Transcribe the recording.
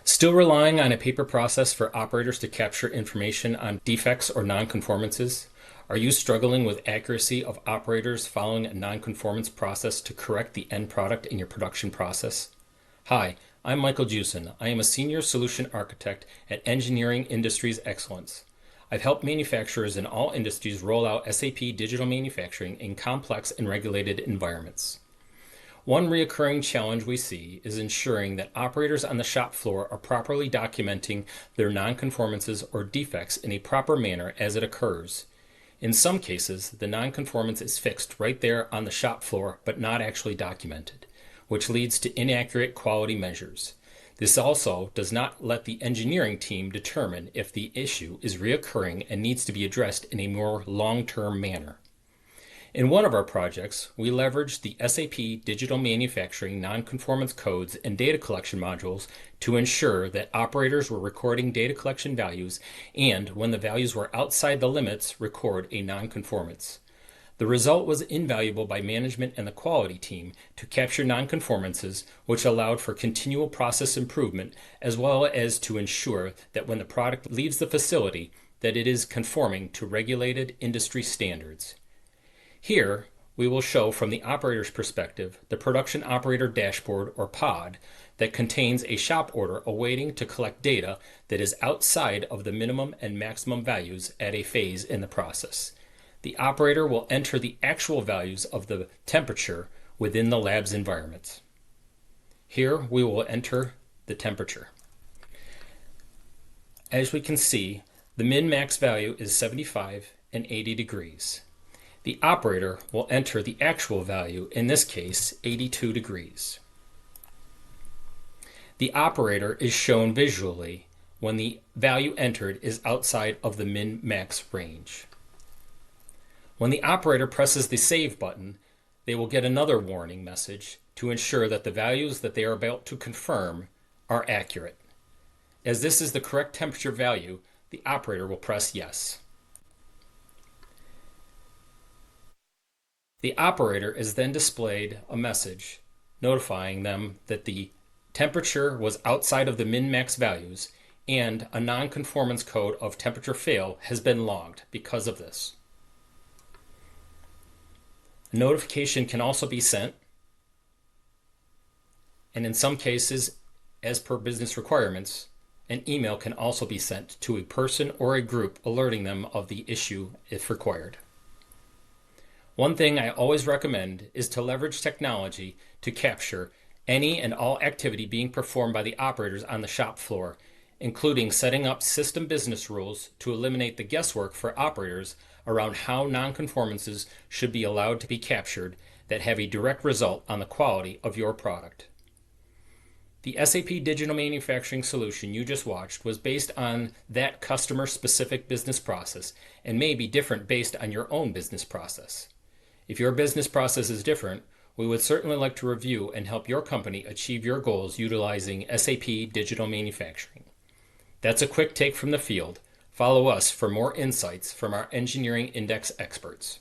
Still relying on a paper process for operators to capture information on defects or nonconformances? Are you struggling with accuracy of operators following a nonconformance process to correct the end product in your production process? Hi, I'm Michael Jewson. I am a Senior Solution Architect at Engineering Industries Excellence. I've helped manufacturers in all industries roll out SAP Digital Manufacturing in complex and regulated environments. One recurring challenge we see is ensuring that operators on the shop floor are properly documenting their nonconformances or defects in a proper manner as it occurs. In some cases, the nonconformance is fixed right there on the shop floor but not actually documented, which leads to inaccurate quality measures. This also does not let the engineering team determine if the issue is reoccurring and needs to be addressed in a more long-term manner. In one of our projects, we leveraged the SAP Digital Manufacturing nonconformance codes and data collection modules to ensure that operators were recording data collection values and, when the values were outside the limits, record a nonconformance. The result was invaluable by management and the quality team to capture nonconformances, which allowed for continual process improvement as well as to ensure that when the product leaves the facility, that it is conforming to regulated industry standards. Here, we will show from the operator's perspective the Production Operator Dashboard, or POD, that contains a shop order awaiting to collect data that is outside of the minimum and maximum values at a phase in the process. The operator will enter the actual values of the temperature within the lab's environment. Here, we will enter the temperature. As we can see, the min-max value is 75 and 80 degrees. The operator will enter the actual value, in this case 82 degrees. The operator is shown visually when the value entered is outside of the min-max range. When the operator presses the Save button, they will get another warning message to ensure that the values that they are about to confirm are accurate. As this is the correct temperature value, the operator will press Yes. The operator is then displayed a message notifying them that the temperature was outside of the min-max values and a nonconformance code of temperature fail has been logged because of this. A notification can also be sent, and in some cases, as per business requirements, an email can also be sent to a person or a group alerting them of the issue if required. One thing I always recommend is to leverage technology to capture any and all activity being performed by the operators on the shop floor, including setting up system business rules to eliminate the guesswork for operators around how nonconformances should be allowed to be captured that have a direct result on the quality of your product. The SAP Digital Manufacturing solution you just watched was based on that customer-specific business process and may be different based on your own business process. If your business process is different, we would certainly like to review and help your company achieve your goals utilizing SAP Digital Manufacturing. That's a quick take from the field. Follow us for more insights from our engineering index experts.